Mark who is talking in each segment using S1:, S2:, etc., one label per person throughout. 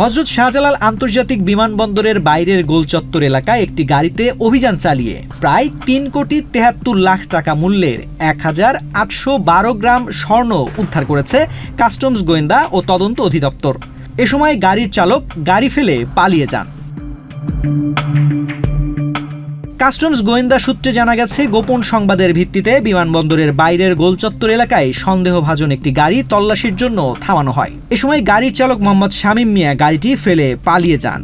S1: হযরত শাহজালাল আন্তর্জাতিক বিমানবন্দরের বাইরের গোলচত্বর এলাকায় একটি গাড়িতে অভিযান চালিয়ে প্রায় ৩,৭৩,০০,০০০ টাকা মূল্যের ১,৮১২ গ্রাম স্বর্ণ উদ্ধার করেছে কাস্টমস গোয়েন্দা ও তদন্ত অধিদপ্তর। এ সময় গাড়ির চালক গাড়ি ফেলে পালিয়ে যান। কাস্টমস গোয়েন্দা সূত্রে জানা গেছে, গোপন সংবাদের ভিত্তিতে বিমানবন্দরের বাইরের গোলচত্বর এলাকায় সন্দেহভাজন একটি গাড়ি তল্লাশির জন্য থামানো হয়। এ সময় গাড়ির চালক মোহাম্মদ শামীম মিয়া গাড়িটি ফেলে পালিয়ে যান।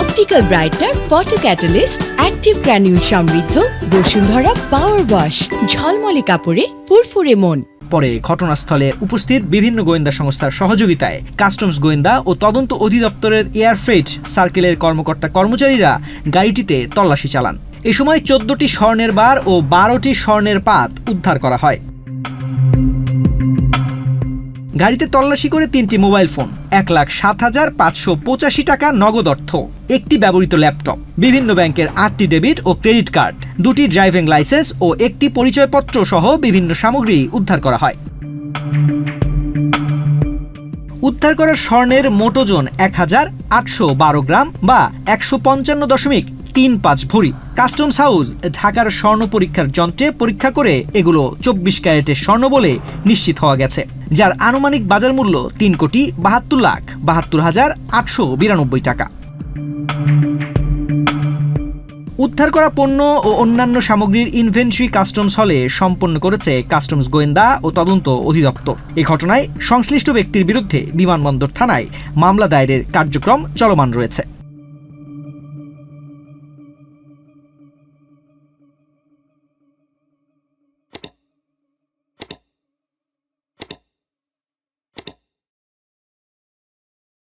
S2: Optical brighter photo catalyst active granule সমৃদ্ধ বসুন্ধরা পাওয়ার ওয়াশ, ঝলমলে কাপড়ে ফুরফুরে মন।
S1: পরে ঘটনাস্থলে উপস্থিত বিভিন্ন গোয়েন্দা সংস্থার সহযোগিতায় কাস্টমস গোয়েন্দা ও তদন্ত অধিদপ্তরের এয়ার ফ্রেট সার্কেলের কর্মকর্তা কর্মচারীরা গাড়িটিতে তল্লাশি চালান। এ সময় ১৪টি স্বর্ণের বার ও ১২টি স্বর্ণের পাত উদ্ধার করা হয়। গাড়িতে তল্লাশি করে ৩টি মোবাইল ফোন, ১,০৭,৫৮৫ টাকা নগদ অর্থ, একটি ব্যবহৃত ল্যাপটপ, বিভিন্ন ব্যাংকের ৮টি ডেবিট ও ক্রেডিট কার্ড, ২টি ড্রাইভিং লাইসেন্স ও একটি পরিচয়পত্র সহ বিভিন্ন সামগ্রী উদ্ধার করা হয়। উদ্ধার করা স্বর্ণের মোট ওজন ১,৮১২ গ্রাম বা ১৫৫.৩৫ ভরি। কাস্টমস হাউস ঢাকার স্বর্ণ পরীক্ষার যন্ত্রে পরীক্ষা করে এগুলো ২৪ ক্যারেটের স্বর্ণ বলে নিশ্চিত হওয়া গেছে, যার আনুমানিক বাজার মূল্য ৩,৭২,৭২,৮৯২ টাকা। উদ্ধার করা পণ্য ও অন্যান্য সামগ্রীর ইনভেন্টরি কাস্টমস হলে সম্পন্ন করেছে কাস্টমস গোয়েন্দা ও তদন্ত অধিদপ্তর। এ ঘটনায় সংশ্লিষ্ট ব্যক্তির বিরুদ্ধে বিমানবন্দর থানায় মামলা দায়েরের কার্যক্রম চলমান রয়েছে।